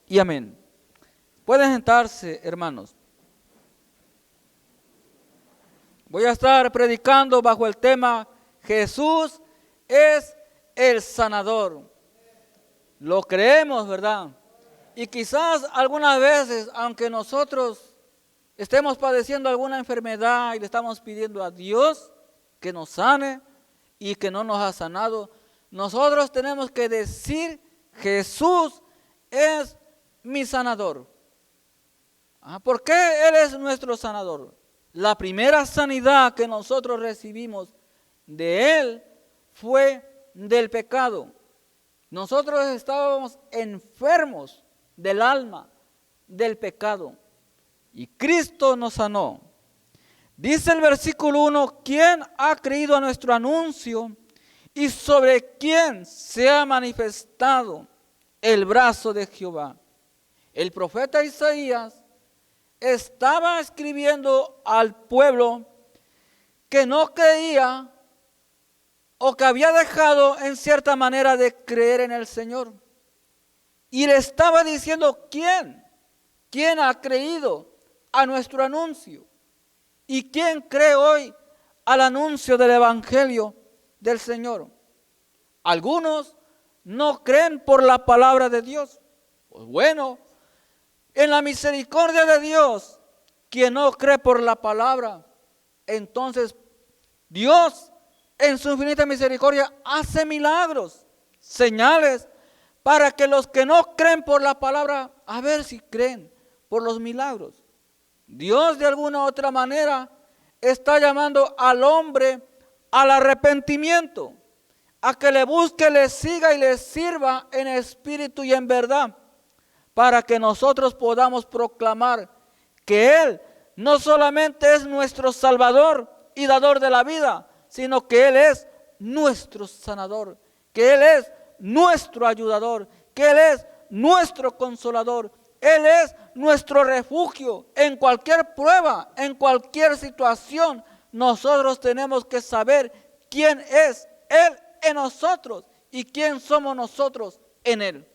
y amén. Pueden sentarse, hermanos. Voy a estar predicando bajo el tema Jesús es el sanador. Lo creemos, ¿verdad? Y quizás algunas veces, aunque nosotros estemos padeciendo alguna enfermedad y le estamos pidiendo a Dios que nos sane y que no nos ha sanado, nosotros tenemos que decir, Jesús es mi sanador. ¿Por qué Él es nuestro sanador? La primera sanidad que nosotros recibimos de Él fue del pecado. Nosotros estábamos enfermos del alma, del pecado, y Cristo nos sanó. Dice el versículo 1, ¿quién ha creído a nuestro anuncio y sobre quién se ha manifestado el brazo de Jehová? El profeta Isaías estaba escribiendo al pueblo que no creía o que había dejado en cierta manera de creer en el Señor. Y le estaba diciendo, ¿quién ha creído a nuestro anuncio? ¿Y quién cree hoy al anuncio del Evangelio del Señor? Algunos no creen por la palabra de Dios. Pues bueno, en la misericordia de Dios, quien no cree por la palabra, entonces Dios en su infinita misericordia hace milagros, señales, para que los que no creen por la palabra, a ver si creen por los milagros. Dios de alguna u otra manera está llamando al hombre al arrepentimiento, a que le busque, le siga y le sirva en espíritu y en verdad, para que nosotros podamos proclamar que Él no solamente es nuestro Salvador y dador de la vida, sino que Él es nuestro sanador, que Él es nuestro ayudador, que Él es nuestro consolador, Él es nuestro refugio en cualquier prueba, en cualquier situación. Nosotros tenemos que saber quién es Él en nosotros y quién somos nosotros en Él.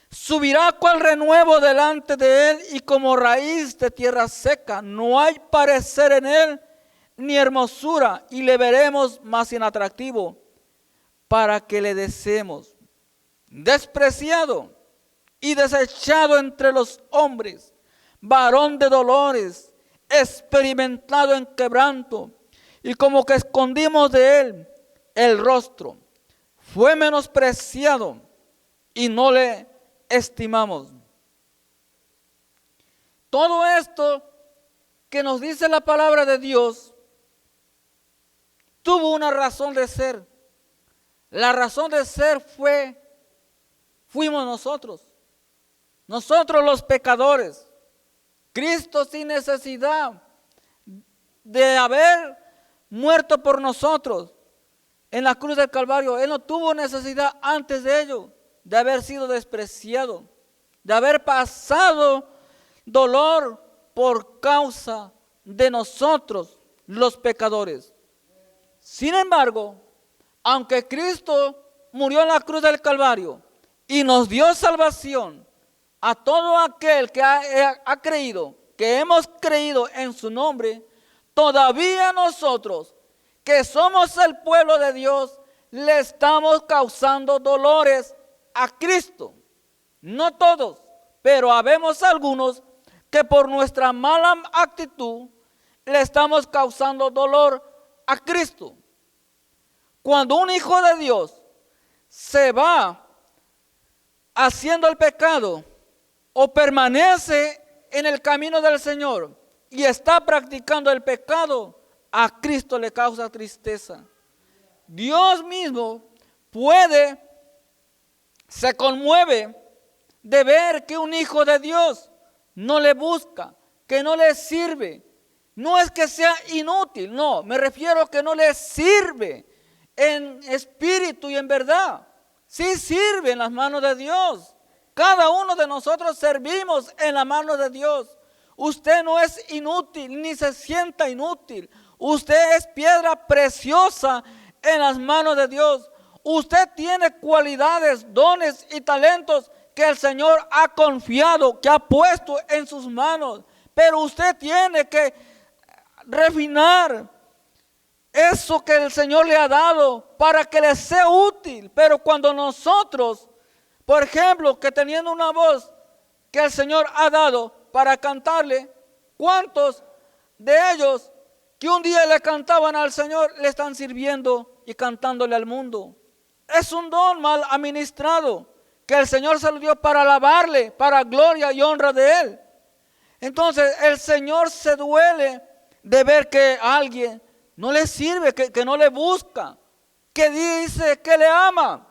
Subirá cual renuevo delante de Él y como raíz de tierra seca. No hay parecer en Él ni hermosura y le veremos más inatractivo para que le deseemos. Despreciado y desechado entre los hombres, varón de dolores, experimentado en quebranto, y como que escondimos de Él el rostro. Fue menospreciado y no le estimamos. Todo esto que nos dice la palabra de Dios tuvo una razón de ser. La razón de ser fuimos nosotros los pecadores. Cristo, sin necesidad de haber muerto por nosotros en la cruz del Calvario, Él no tuvo necesidad antes de ello de haber sido despreciado, de haber pasado dolor por causa de nosotros los pecadores. Sin embargo, aunque Cristo murió en la cruz del Calvario y nos dio salvación a todo aquel que ha creído, que hemos creído en su nombre, todavía nosotros, que somos el pueblo de Dios, le estamos causando dolores a Cristo. No todos, pero habemos algunos que por nuestra mala actitud le estamos causando dolor a Cristo. Cuando un hijo de Dios se va haciendo el pecado o permanece en el camino del Señor y está practicando el pecado, a Cristo le causa tristeza. Dios mismo se conmueve de ver que un hijo de Dios no le busca, que no le sirve. No es que sea inútil, no, me refiero a que no le sirve en espíritu y en verdad. Sí sirve en las manos de Dios. Cada uno de nosotros servimos en la mano de Dios. Usted no es inútil, ni se sienta inútil. Usted es piedra preciosa en las manos de Dios. Usted tiene cualidades, dones y talentos que el Señor ha confiado, que ha puesto en sus manos. Pero usted tiene que refinar eso que el Señor le ha dado para que le sea útil. Pero cuando nosotros, por ejemplo, que teniendo una voz que el Señor ha dado para cantarle, ¿cuántos de ellos que un día le cantaban al Señor le están sirviendo y cantándole al mundo? Es un don mal administrado que el Señor se lo dio para alabarle, para gloria y honra de Él. Entonces el Señor se duele de ver que alguien no le sirve, que no le busca, que dice que le ama,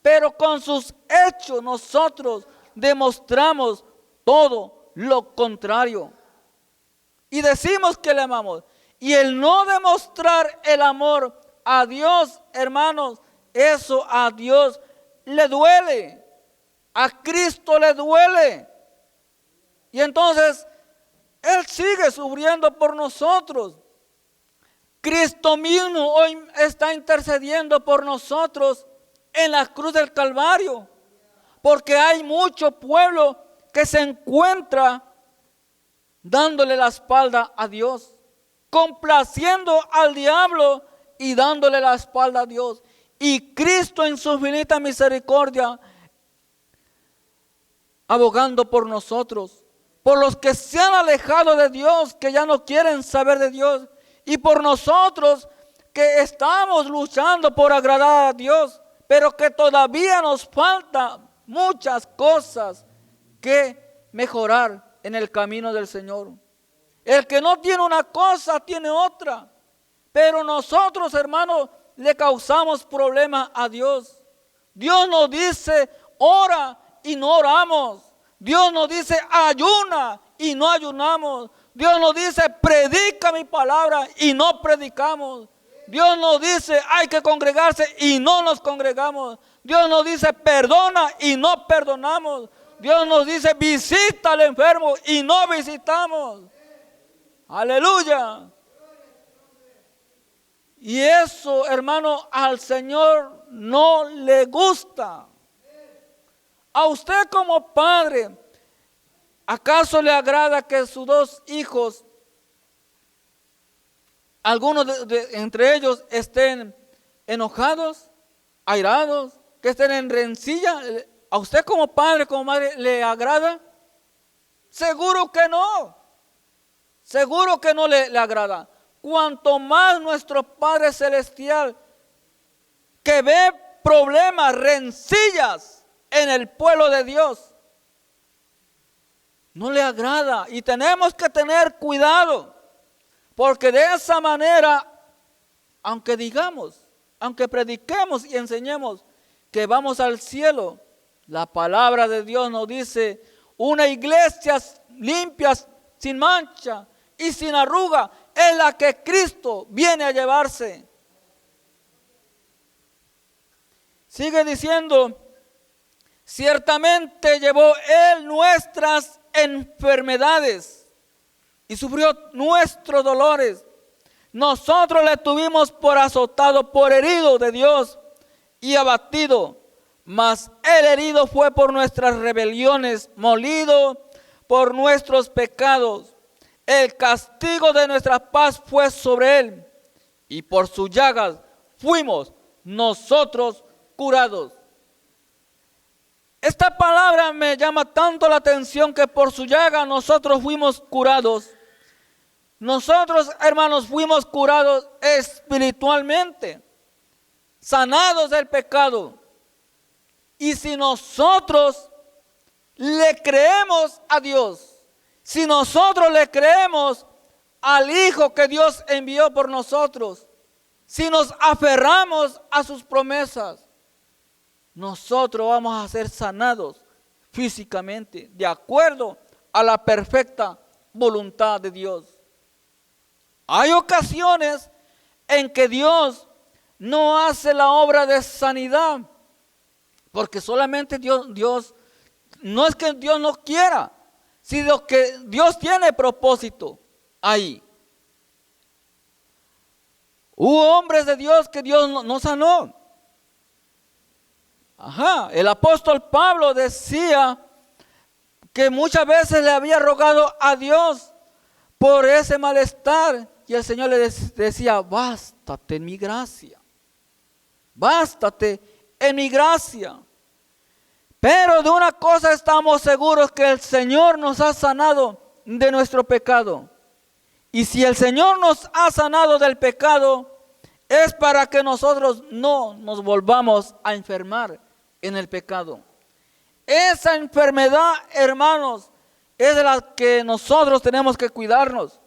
pero con sus hechos nosotros demostramos todo lo contrario. Y decimos que le amamos. Y el no demostrar el amor a Dios, hermanos, eso a Dios le duele. A Cristo le duele. Y entonces Él sigue sufriendo por nosotros. Cristo mismo hoy está intercediendo por nosotros en la cruz del Calvario. Porque hay mucho pueblo que se encuentra dándole la espalda a Dios, complaciendo al diablo y dándole la espalda a Dios. Y Cristo en su infinita misericordia, abogando por nosotros, por los que se han alejado de Dios, que ya no quieren saber de Dios, y por nosotros que estamos luchando por agradar a Dios, pero que todavía nos falta muchas cosas que mejorar en el camino del Señor. El que no tiene una cosa tiene otra, pero nosotros, hermanos, le causamos problemas a Dios. Dios nos dice ora y no oramos. Dios nos dice ayuna y no ayunamos. Dios nos dice predica mi palabra y no predicamos. Dios nos dice hay que congregarse y no nos congregamos. Dios nos dice perdona y no perdonamos. Dios nos dice visita al enfermo y no visitamos. Aleluya. Y eso, hermano, al Señor no le gusta. A usted como padre, ¿acaso le agrada que sus dos hijos, algunos entre ellos estén enojados, airados, que estén en rencilla? ¿A usted como padre, como madre, le agrada? Seguro que no. Seguro que no le agrada. Cuanto más nuestro Padre Celestial, que ve problemas, rencillas en el pueblo de Dios, no le agrada. Y tenemos que tener cuidado, porque de esa manera, aunque digamos, aunque prediquemos y enseñemos que vamos al cielo, la palabra de Dios nos dice, una iglesia limpia, sin mancha y sin arruga, es la que Cristo viene a llevarse. Sigue diciendo, ciertamente llevó Él nuestras enfermedades y sufrió nuestros dolores. Nosotros le tuvimos por azotado, por herido de Dios y abatido. Mas el herido fue por nuestras rebeliones, molido por nuestros pecados. El castigo de nuestra paz fue sobre Él, y por sus llagas fuimos nosotros curados. Esta palabra me llama tanto la atención, que por su llaga nosotros fuimos curados. Nosotros, hermanos, fuimos curados espiritualmente, sanados del pecado. Y si nosotros le creemos a Dios, si nosotros le creemos al Hijo que Dios envió por nosotros, si nos aferramos a sus promesas, nosotros vamos a ser sanados físicamente, de acuerdo a la perfecta voluntad de Dios. Hay ocasiones en que Dios no hace la obra de sanidad, porque solamente Dios, no es que Dios no quiera, sino que Dios tiene propósito ahí. Hubo hombres de Dios que Dios no sanó. El apóstol Pablo decía que muchas veces le había rogado a Dios por ese malestar y el Señor le decía, bástate en mi gracia, bástate en mi gracia. Pero de una cosa estamos seguros, que el Señor nos ha sanado de nuestro pecado. Y si el Señor nos ha sanado del pecado, es para que nosotros no nos volvamos a enfermar en el pecado. Esa enfermedad, hermanos, es de la que nosotros tenemos que cuidarnos,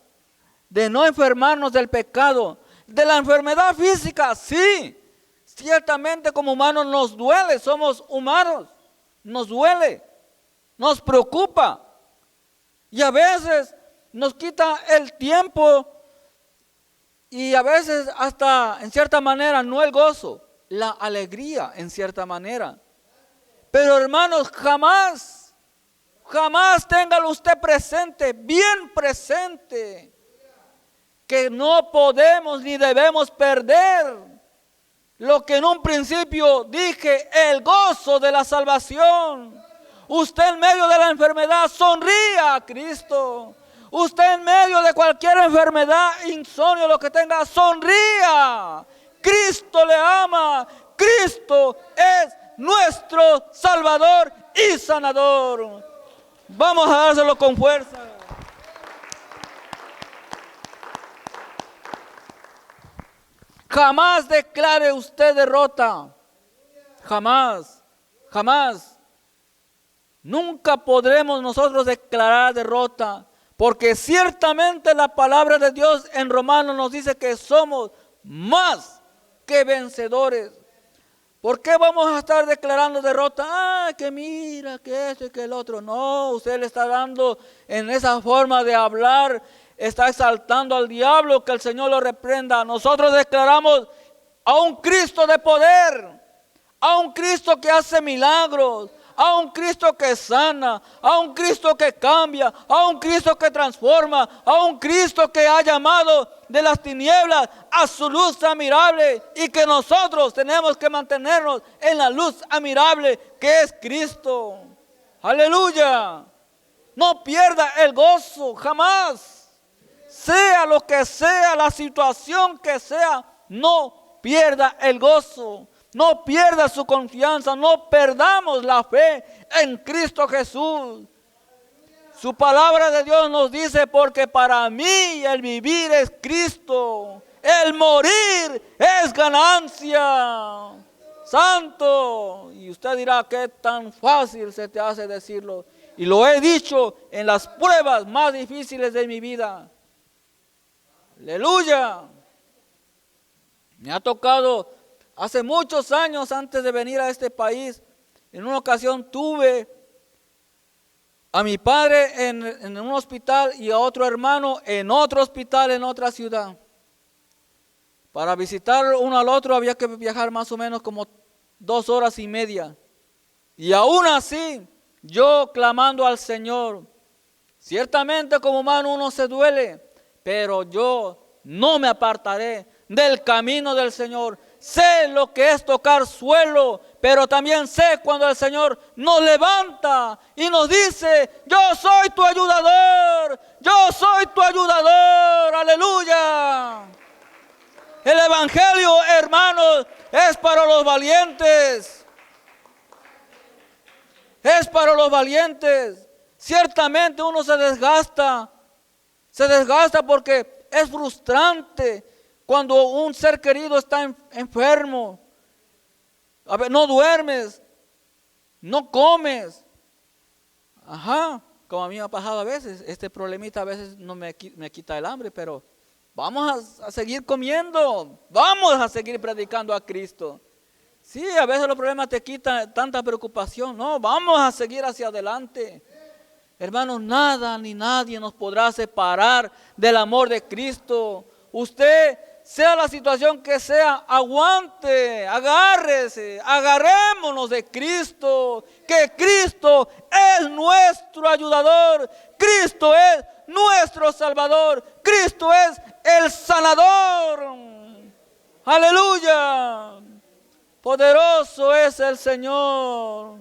de no enfermarnos del pecado. De la enfermedad física, sí, ciertamente como humanos nos duele, somos humanos, nos duele, nos preocupa y a veces nos quita el tiempo y a veces hasta en cierta manera no el gozo, la alegría en cierta manera. Pero hermanos, jamás téngalo usted presente, bien presente, que no podemos ni debemos perder lo que en un principio dije, el gozo de la salvación. Usted en medio de la enfermedad sonría a Cristo. Usted en medio de cualquier enfermedad, insomnio, lo que tenga, sonría. Cristo le ama. Cristo es nuestro Salvador y Sanador. Vamos a dárselo con fuerza. Jamás declare usted derrota. Jamás. Nunca podremos nosotros declarar derrota, porque ciertamente la palabra de Dios en Romanos nos dice que somos más que vencedores. ¿Por qué vamos a estar declarando derrota? Que mira, que esto y que el otro. No, usted le está dando en esa forma de hablar, está exaltando al diablo, que el Señor lo reprenda. Nosotros declaramos a un Cristo de poder, a un Cristo que hace milagros, a un Cristo que sana, a un Cristo que cambia, a un Cristo que transforma, a un Cristo que ha llamado de las tinieblas a su luz admirable, y que nosotros tenemos que mantenernos en la luz admirable que es Cristo. Aleluya. No pierda el gozo jamás. Sea lo que sea, la situación que sea, no pierda el gozo. No pierda su confianza, no perdamos la fe en Cristo Jesús. Su palabra de Dios nos dice, porque para mí el vivir es Cristo, el morir es ganancia. Santo. Y usted dirá, qué tan fácil se te hace decirlo. Y lo he dicho en las pruebas más difíciles de mi vida. Aleluya. Me ha tocado hace muchos años, antes de venir a este país, en una ocasión tuve a mi padre en un hospital y a otro hermano en otro hospital en otra ciudad. Para visitar uno al otro había que viajar más o menos como 2 horas y media. Y aún así, yo clamando al Señor, ciertamente como humano uno se duele, pero yo no me apartaré del camino del Señor. Sé lo que es tocar suelo, pero también sé cuando el Señor nos levanta y nos dice, yo soy tu ayudador, yo soy tu ayudador, aleluya. El evangelio, hermanos, es para los valientes, es para los valientes. Ciertamente uno se desgasta porque es frustrante cuando un ser querido está enfermo. A ver, no duermes, no comes. Como a mí me ha pasado a veces, este problemita a veces no me quita el hambre, pero vamos a seguir comiendo, vamos a seguir predicando a Cristo. Sí, a veces los problemas te quitan tanta preocupación, no, vamos a seguir hacia adelante. Hermanos, nada ni nadie nos podrá separar del amor de Cristo. Usted, sea la situación que sea, aguante, agárrese, agarrémonos de Cristo, que Cristo es nuestro ayudador, Cristo es nuestro Salvador, Cristo es el sanador. Aleluya. Poderoso es el Señor.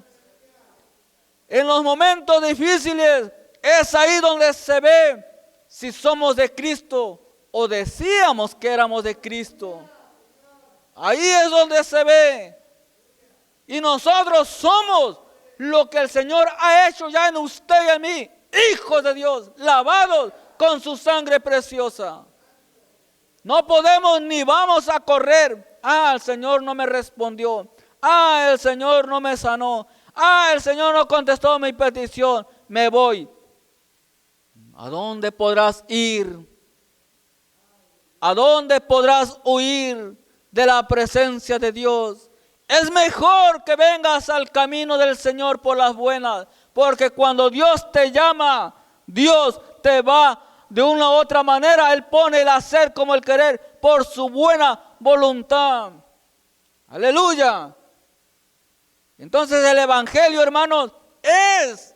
En los momentos difíciles es ahí donde se ve si somos de Cristo o decíamos que éramos de Cristo. Ahí es donde se ve. Y nosotros somos lo que el Señor ha hecho ya en usted y en mí, hijos de Dios, lavados con su sangre preciosa. No podemos ni vamos a correr. El Señor no me respondió. El Señor no me sanó. El Señor no contestó mi petición. Me voy. ¿A dónde podrás ir? ¿A dónde podrás huir de la presencia de Dios? Es mejor que vengas al camino del Señor por las buenas, porque cuando Dios te llama, Dios te va de una u otra manera. Él pone el hacer como el querer por su buena voluntad. Aleluya. Entonces el evangelio, hermanos, es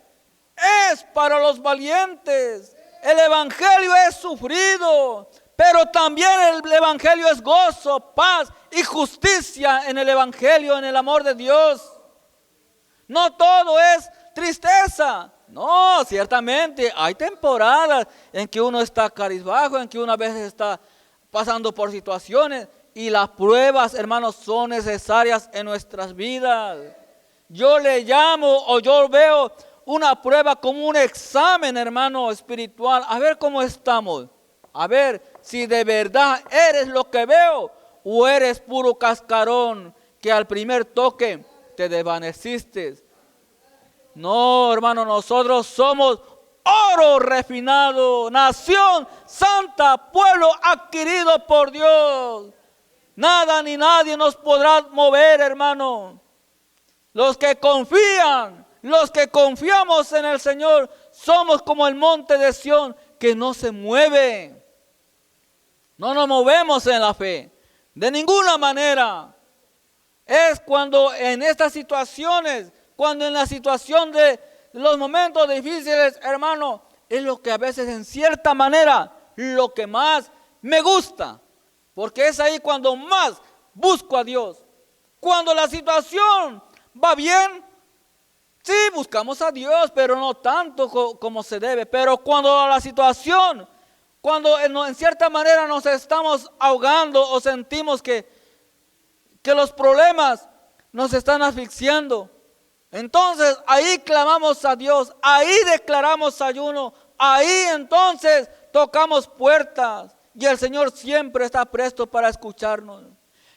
para los valientes. El evangelio es sufrido, pero también el evangelio es gozo, paz y justicia en el evangelio, en el amor de Dios. No todo es tristeza. No, ciertamente hay temporadas en que uno está cabizbajo, en que uno a veces está pasando por situaciones, y las pruebas, hermanos, son necesarias en nuestras vidas. Yo le llamo, o yo veo una prueba como un examen, hermano, espiritual. A ver cómo estamos. A ver si de verdad eres lo que veo o eres puro cascarón que al primer toque te desvaneciste. No, hermano, nosotros somos oro refinado, nación santa, pueblo adquirido por Dios. Nada ni nadie nos podrá mover, hermano. Los que confían, los que confiamos en el Señor, somos como el monte de Sión que no se mueve. No nos movemos en la fe, de ninguna manera. Es cuando en estas situaciones, cuando en la situación de los momentos difíciles, hermano, es lo que a veces en cierta manera, lo que más me gusta. Porque es ahí cuando más busco a Dios. Cuando la situación va bien, sí, buscamos a Dios, pero no tanto como se debe. Pero cuando la situación, cuando en cierta manera nos estamos ahogando o sentimos que los problemas nos están asfixiando, entonces ahí clamamos a Dios, ahí declaramos ayuno, ahí entonces tocamos puertas y el Señor siempre está presto para escucharnos.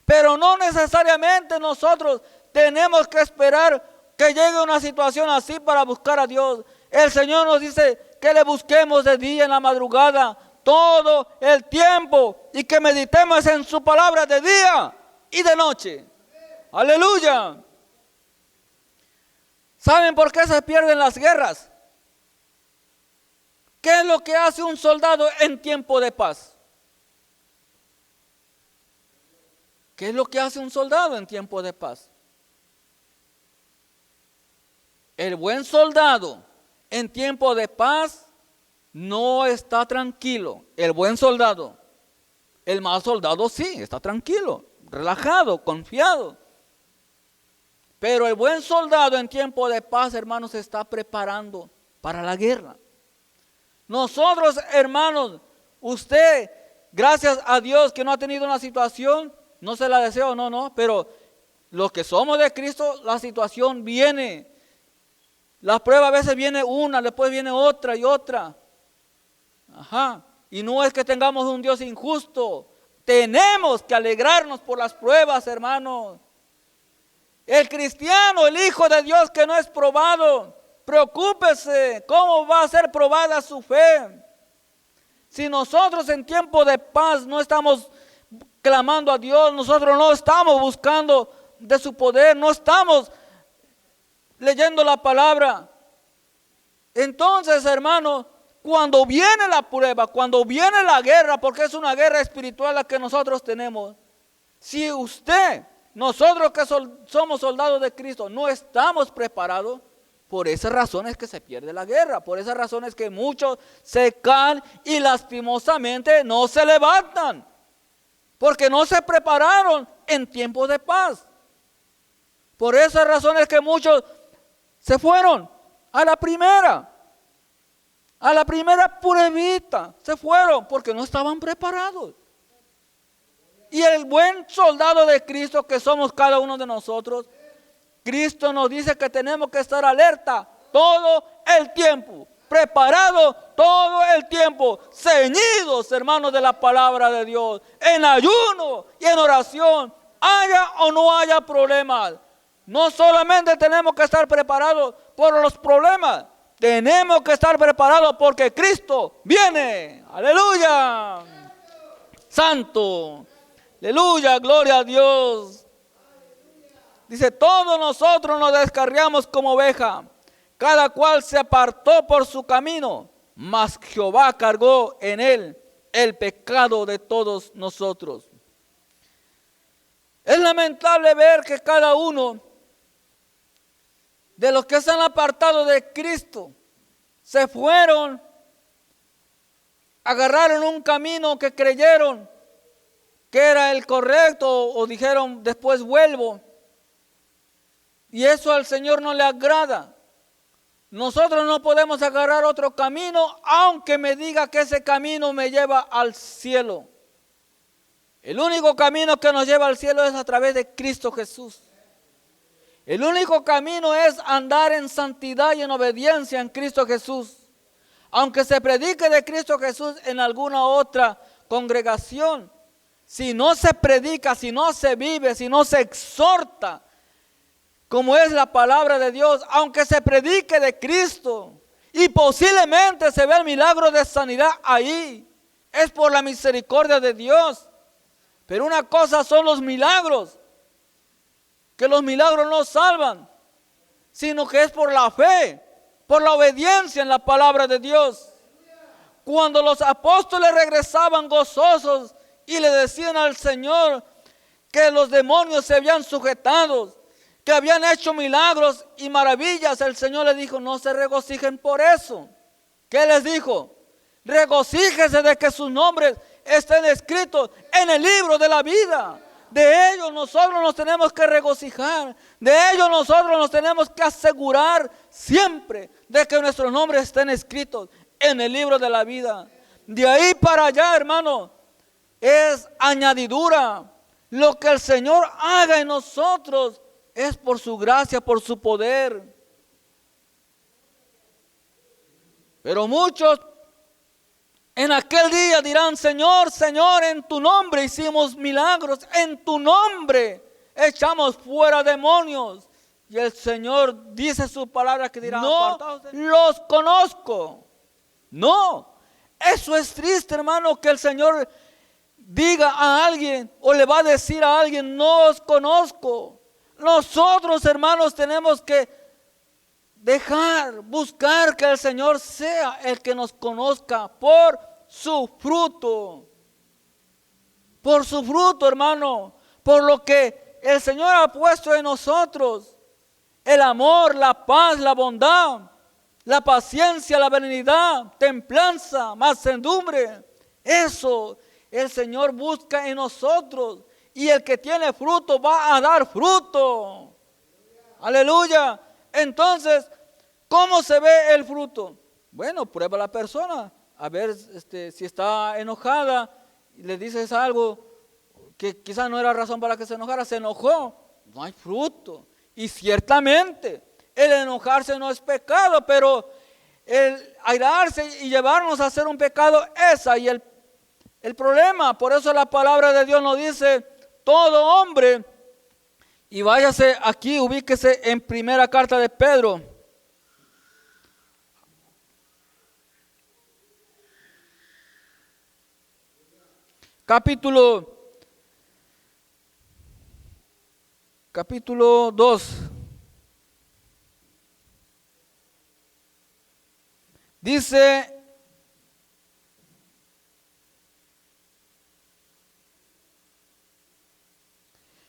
Pero no necesariamente nosotros tenemos que esperar que llegue una situación así para buscar a Dios. El Señor nos dice que le busquemos de día en la madrugada, todo el tiempo, y que meditemos en su palabra de día y de noche. Aleluya. ¿Saben por qué se pierden las guerras? ¿Qué es lo que hace un soldado en tiempo de paz? ¿Qué es lo que hace un soldado en tiempo de paz? El buen soldado en tiempo de paz no está tranquilo. El buen soldado. El mal soldado sí, está tranquilo, relajado, confiado. Pero el buen soldado en tiempo de paz, hermanos, se está preparando para la guerra. Nosotros, hermanos, usted, gracias a Dios que no ha tenido una situación, no se la deseo, no, pero los que somos de Cristo, la situación viene. La prueba a veces viene una, después viene otra y otra. Y no es que tengamos un Dios injusto. Tenemos que alegrarnos por las pruebas, hermanos. El cristiano, el hijo de Dios que no es probado, preocúpese, ¿cómo va a ser probada su fe? Si nosotros en tiempo de paz no estamos clamando a Dios, nosotros no estamos buscando de su poder, no estamos leyendo la palabra. Entonces, hermano, cuando viene la prueba, cuando viene la guerra, porque es una guerra espiritual la que nosotros tenemos, si usted, nosotros que somos soldados de Cristo, no estamos preparados, por esas razones que se pierde la guerra, por esas razones que muchos se caen y lastimosamente no se levantan, porque no se prepararon en tiempos de paz. Por esas razones que muchos se fueron a la primera pruebita, se fueron porque no estaban preparados. Y el buen soldado de Cristo que somos cada uno de nosotros, Cristo nos dice que tenemos que estar alerta todo el tiempo, preparados todo el tiempo, ceñidos, hermanos, de la palabra de Dios, en ayuno y en oración, haya o no haya problemas. No solamente tenemos que estar preparados por los problemas, tenemos que estar preparados porque Cristo viene. Aleluya. Santo. Aleluya, gloria a Dios. Dice, todos nosotros nos descarriamos como oveja, cada cual se apartó por su camino, mas Jehová cargó en él el pecado de todos nosotros. Es lamentable ver que cada uno de los que se han apartado de Cristo se fueron, agarraron un camino que creyeron que era el correcto o dijeron después vuelvo. Y eso al Señor no le agrada. Nosotros no podemos agarrar otro camino, aunque me diga que ese camino me lleva al cielo. El único camino que nos lleva al cielo es a través de Cristo Jesús. El único camino es andar en santidad y en obediencia en Cristo Jesús. Aunque se predique de Cristo Jesús en alguna otra congregación, si no se predica, si no se vive, si no se exhorta, como es la palabra de Dios, aunque se predique de Cristo y posiblemente se vea el milagro de sanidad ahí, es por la misericordia de Dios. Pero una cosa son los milagros, que los milagros no salvan, sino que es por la fe, por la obediencia en la palabra de Dios. Cuando los apóstoles regresaban gozosos y le decían al Señor que los demonios se habían sujetado, que habían hecho milagros y maravillas, el Señor les dijo, no se regocijen por eso. ¿Qué les dijo? Regocíjese de que sus nombres estén escritos en el libro de la vida. De ellos nosotros nos tenemos que regocijar. De ellos nosotros nos tenemos que asegurar siempre de que nuestros nombres estén escritos en el libro de la vida. De ahí para allá, hermano, es añadidura. Lo que el Señor haga en nosotros es por su gracia, por su poder. Pero muchos en aquel día dirán, Señor, Señor, en tu nombre hicimos milagros, en tu nombre echamos fuera demonios. Y el Señor dice su palabra que dirá, no los conozco. No, eso es triste, hermano, que el Señor diga a alguien o le va a decir a alguien, no os conozco. Nosotros, hermanos, tenemos que buscar que el Señor sea el que nos conozca por su fruto. Por su fruto, hermano, por lo que el Señor ha puesto en nosotros. El amor, la paz, la bondad, la paciencia, la benignidad, templanza, mansedumbre. Eso el Señor busca en nosotros. Y el que tiene fruto va a dar fruto. Aleluya. Entonces, ¿cómo se ve el fruto? Bueno, prueba la persona. A ver si está enojada y le dices algo que quizás no era razón para que se enojara. Se enojó. No hay fruto. Y ciertamente, el enojarse no es pecado, pero el airarse y llevarnos a hacer un pecado es ahí el problema. Por eso la palabra de Dios nos dice, todo hombre, y váyase aquí, ubíquese en primera carta de Pedro. Capítulo 2. Dice,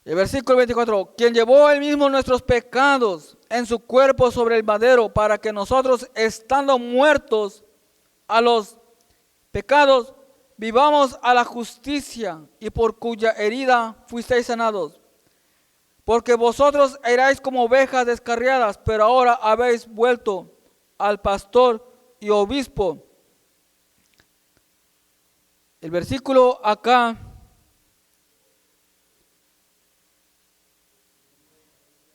el versículo 24, quien llevó él mismo nuestros pecados en su cuerpo sobre el madero, para que nosotros, estando muertos a los pecados, vivamos a la justicia, y por cuya herida fuisteis sanados. Porque vosotros erais como ovejas descarriadas, pero ahora habéis vuelto al pastor y obispo. El versículo acá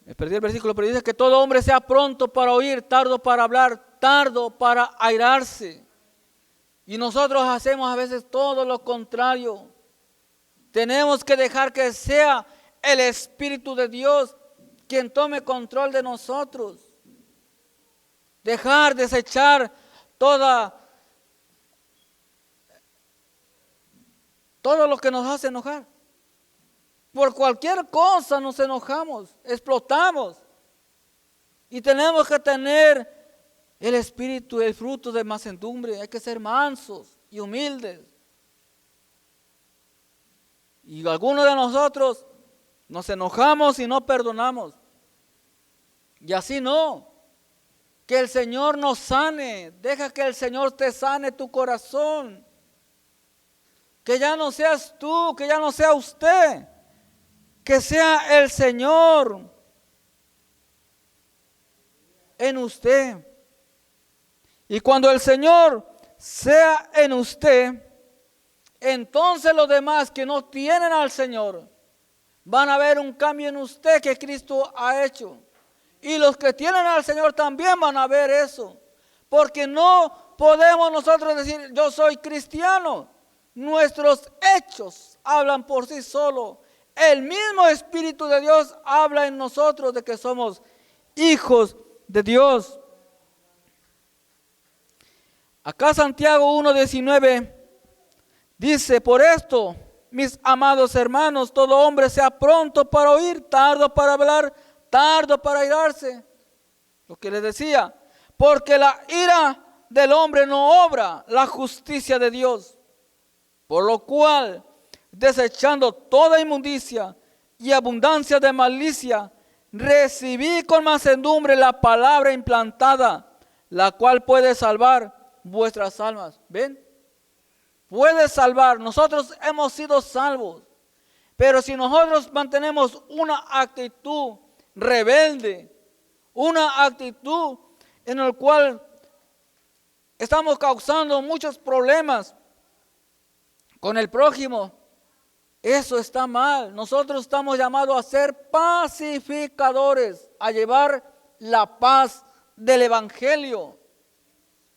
me perdí el versículo, pero dice que todo hombre sea pronto para oír, tardo para hablar, tardo para airarse. Y nosotros hacemos a veces todo lo contrario. Tenemos que dejar que sea el Espíritu de Dios quien tome control de nosotros. Dejar, desechar todo lo que nos hace enojar. Por cualquier cosa nos enojamos, explotamos. Y tenemos que tener el espíritu, el fruto de mansedumbre. Hay que ser mansos y humildes. Y algunos de nosotros nos enojamos y no perdonamos. Y así no. Que el Señor nos sane. Deja que el Señor te sane tu corazón. Que ya no seas tú, que ya no sea usted. Que sea el Señor en usted. Y cuando el Señor sea en usted, entonces los demás que no tienen al Señor van a ver un cambio en usted que Cristo ha hecho. Y los que tienen al Señor también van a ver eso. Porque no podemos nosotros decir, yo soy cristiano. Nuestros hechos hablan por sí solos. El mismo Espíritu de Dios habla en nosotros de que somos hijos de Dios. Acá Santiago 1:19 dice, por esto, mis amados hermanos, todo hombre sea pronto para oír, tardo para hablar, tardo para airarse. Lo que les decía, porque la ira del hombre no obra la justicia de Dios. Por lo cual, desechando toda inmundicia y abundancia de malicia, recibí con mansedumbre la palabra implantada, la cual puede salvar vuestras almas. ¿Ven? Puede salvar. Nosotros hemos sido salvos. Pero si nosotros mantenemos una actitud rebelde, una actitud en la cual estamos causando muchos problemas con el prójimo, eso está mal. Nosotros estamos llamados a ser pacificadores, a llevar la paz del Evangelio.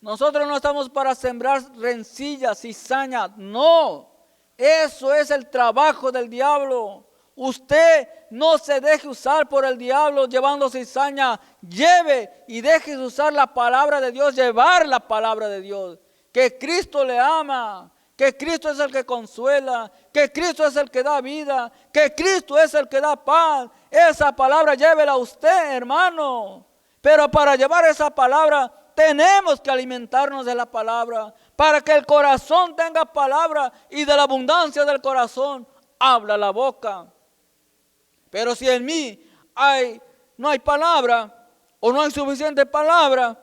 Nosotros no estamos para sembrar rencillas, cizañas, no. Eso es el trabajo del diablo. Usted no se deje usar por el diablo llevando cizaña. Lleve y deje de usar la palabra de Dios, llevar la palabra de Dios. Que Cristo le ama, que Cristo es el que consuela, que Cristo es el que da vida, que Cristo es el que da paz. Esa palabra llévela usted, hermano. Pero para llevar esa palabra tenemos que alimentarnos de la palabra, para que el corazón tenga palabra y de la abundancia del corazón habla la boca. Pero si en mí no hay palabra o no hay suficiente palabra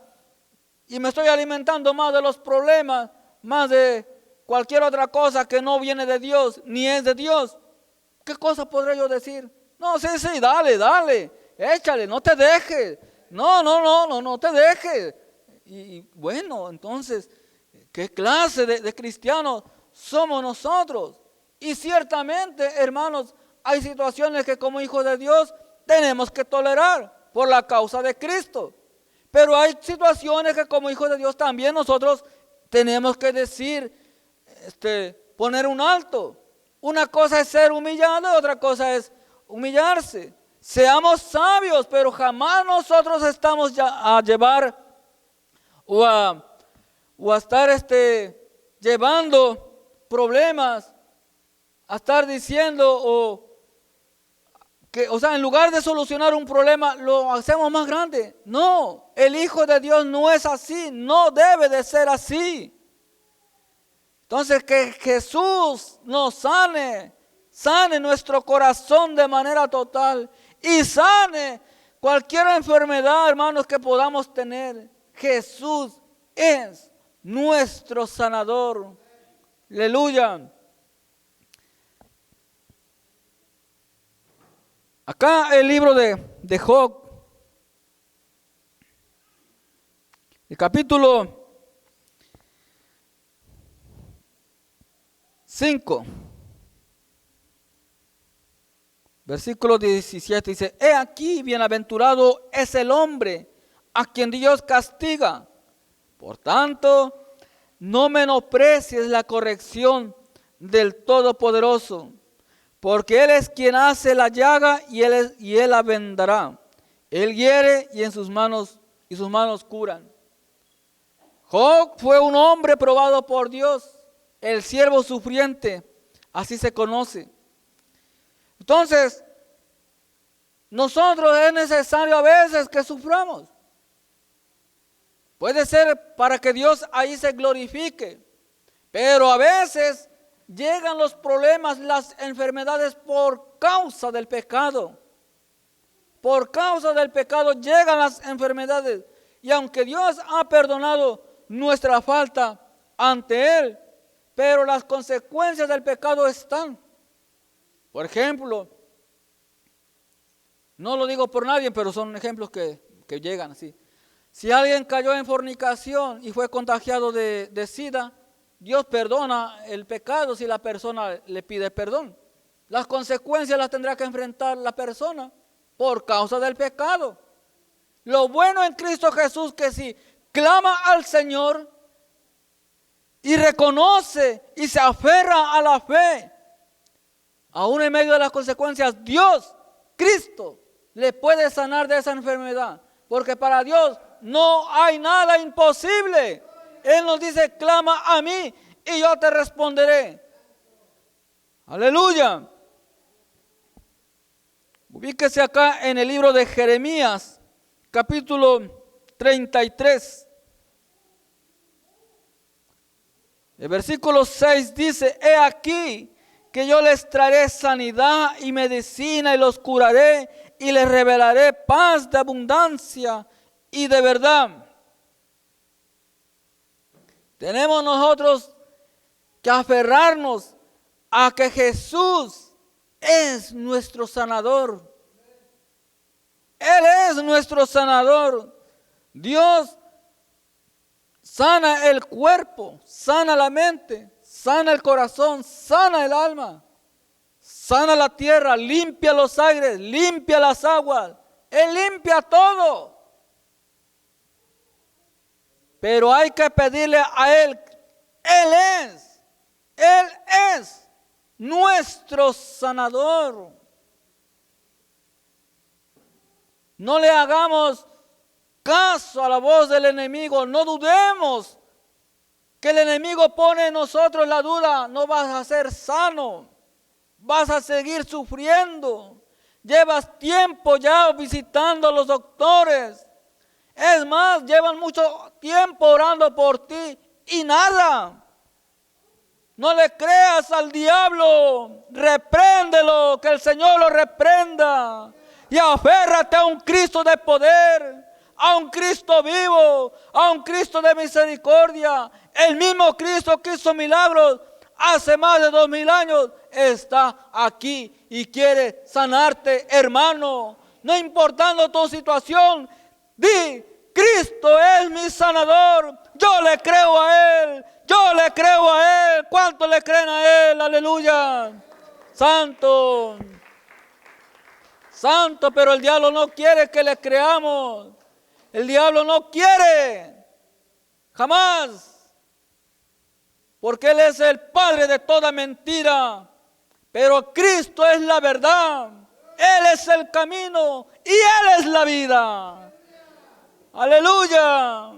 y me estoy alimentando más de los problemas, más de cualquier otra cosa que no viene de Dios ni es de Dios, ¿qué cosa podré yo decir? No, sí, dale, échale, no te dejes. No te dejes. Y bueno, entonces, ¿qué clase de cristianos somos nosotros? Y ciertamente, hermanos, hay situaciones que como hijos de Dios tenemos que tolerar por la causa de Cristo. Pero hay situaciones que como hijos de Dios también nosotros tenemos que decir, poner un alto. Una cosa es ser humillado y otra cosa es humillarse. Seamos sabios, pero jamás nosotros estamos a llevar o a estar llevando problemas, a estar diciendo en lugar de solucionar un problema lo hacemos más grande. No, el Hijo de Dios no es así, no debe de ser así. Entonces que Jesús nos sane nuestro corazón de manera total y sane cualquier enfermedad, hermanos, que podamos tener. Jesús es nuestro sanador. Aleluya. Acá el libro de Job, el capítulo 5, versículo 17 dice: He aquí, bienaventurado es el hombre a quien Dios castiga. Por tanto, no menosprecies la corrección del Todopoderoso, porque Él es quien hace la llaga y Él la vendará. Él hiere y sus manos curan. Job fue un hombre probado por Dios, el siervo sufriente, así se conoce. Entonces, nosotros es necesario a veces que suframos. Puede ser para que Dios ahí se glorifique, pero a veces llegan los problemas, las enfermedades por causa del pecado. Por causa del pecado llegan las enfermedades. Y aunque Dios ha perdonado nuestra falta ante Él, pero las consecuencias del pecado están. Por ejemplo, no lo digo por nadie, pero son ejemplos que llegan así. Si alguien cayó en fornicación y fue contagiado de SIDA, Dios perdona el pecado si la persona le pide perdón. Las consecuencias las tendrá que enfrentar la persona por causa del pecado. Lo bueno en Cristo Jesús que si clama al Señor y reconoce y se aferra a la fe, aún en medio de las consecuencias, Dios, Cristo, le puede sanar de esa enfermedad. Porque para Dios no hay nada imposible. Él nos dice: clama a mí y yo te responderé. Aleluya. Ubíquese acá en el libro de Jeremías, capítulo 33. El versículo 6 dice: He aquí que yo les traeré sanidad y medicina y los curaré y les revelaré paz de abundancia y de verdad. Tenemos nosotros que aferrarnos a que Jesús es nuestro sanador. Él es nuestro sanador. Dios sana el cuerpo, sana la mente, sana el corazón, sana el alma, sana la tierra, limpia los aires, limpia las aguas. Él limpia todo. Pero hay que pedirle a Él. Él es nuestro sanador. No le hagamos caso a la voz del enemigo. No dudemos que el enemigo pone en nosotros la duda. No vas a ser sano. Vas a seguir sufriendo. Llevas tiempo ya visitando a los doctores. Es más, llevan mucho tiempo orando por ti y nada. No le creas al diablo. Repréndelo, que el Señor lo reprenda. Y aférrate a un Cristo de poder, a un Cristo vivo, a un Cristo de misericordia. El mismo Cristo que hizo milagros hace más de 2000 años está aquí y quiere sanarte, hermano. No importando tu situación, di: Cristo es mi sanador. Yo le creo a Él. Yo le creo a Él. ¿Cuántos le creen a Él? Aleluya. Santo. Santo, pero el diablo no quiere que le creamos. El diablo no quiere. Jamás. Porque Él es el padre de toda mentira. Pero Cristo es la verdad. Él es el camino y Él es la vida. Aleluya.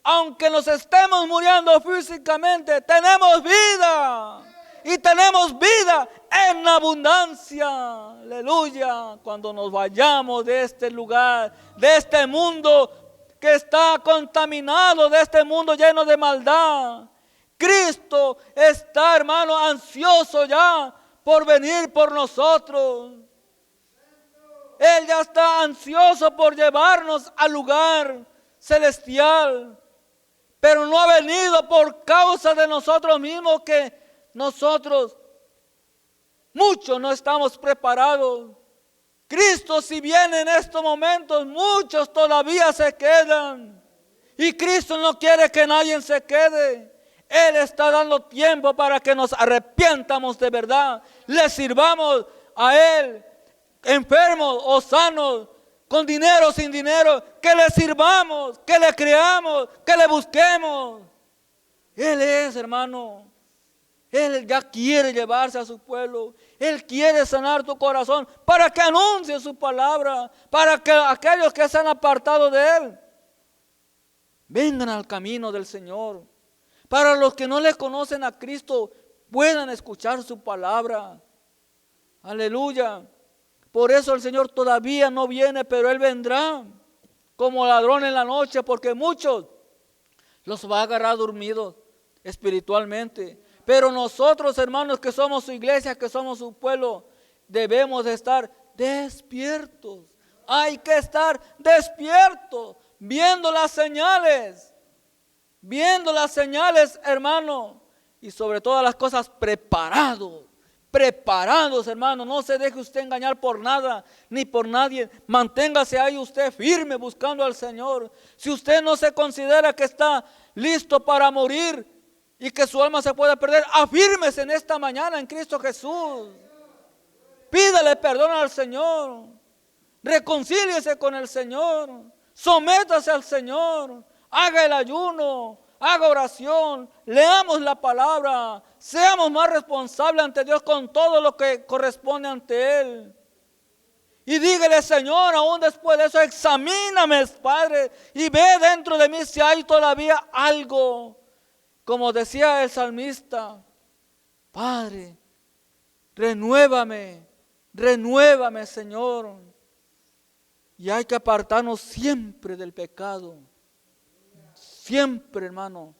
Aunque nos estemos muriendo físicamente, tenemos vida. Y tenemos vida en abundancia. Aleluya. Cuando nos vayamos de este lugar, de este mundo que está contaminado, de este mundo lleno de maldad, Cristo está, hermano, ansioso ya por venir por nosotros. Él ya está ansioso por llevarnos al lugar celestial. Pero no ha venido por causa de nosotros mismos, que nosotros muchos no estamos preparados. Cristo, si viene en estos momentos, muchos todavía se quedan. Y Cristo no quiere que nadie se quede. Él está dando tiempo para que nos arrepientamos de verdad. Le sirvamos a Él, enfermos o sanos, con dinero o sin dinero. Que le sirvamos, que le creamos, que le busquemos. Él es, hermano. Él ya quiere llevarse a su pueblo. Él quiere sanar tu corazón para que anuncie su palabra, para que aquellos que se han apartado de Él vengan al camino del Señor. Para los que no le conocen a Cristo, puedan escuchar su palabra. Aleluya. Por eso el Señor todavía no viene, pero Él vendrá como ladrón en la noche, porque muchos los va a agarrar dormidos espiritualmente. Pero nosotros, hermanos, que somos su iglesia, que somos su pueblo, debemos de estar despiertos. Hay que estar despiertos, viendo las señales, hermano, y sobre todas las cosas preparados, hermano. No se deje usted engañar por nada, ni por nadie. Manténgase ahí usted firme buscando al Señor. Si usted no se considera que está listo para morir y que su alma se pueda perder, afírmese en esta mañana en Cristo Jesús. Pídale perdón al Señor. Reconcíliese con el Señor. Sométase al Señor. Haga el ayuno. Haga oración. Leamos la palabra. Seamos más responsables ante Dios con todo lo que corresponde ante Él. Y dígale, Señor, aún después de eso, examíname, Padre, y ve dentro de mí si hay todavía algo. Como decía el salmista, Padre, renuévame, Señor. Y hay que apartarnos siempre del pecado. Siempre, hermano.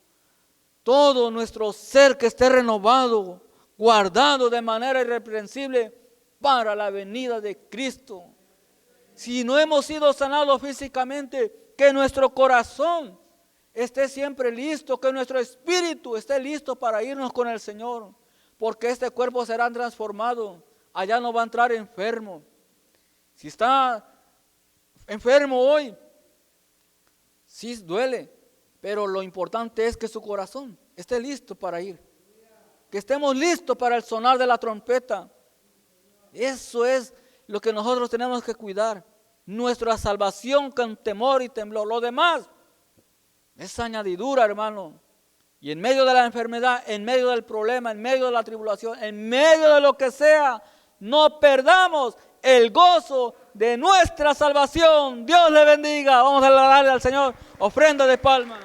Todo nuestro ser que esté renovado, guardado de manera irreprensible para la venida de Cristo. Si no hemos sido sanados físicamente, que nuestro corazón esté siempre listo, que nuestro espíritu esté listo para irnos con el Señor, porque este cuerpo será transformado. Allá no va a entrar enfermo. Si está enfermo hoy, sí duele, pero lo importante es que su corazón esté listo para ir, que estemos listos para el sonar de la trompeta. Eso es lo que nosotros tenemos que cuidar, nuestra salvación con temor y temblor. Lo demás es añadidura, hermano. Y en medio de la enfermedad, en medio del problema, en medio de la tribulación, en medio de lo que sea, no perdamos el gozo de nuestra salvación. Dios le bendiga. Vamos a darle al Señor ofrenda de palmas.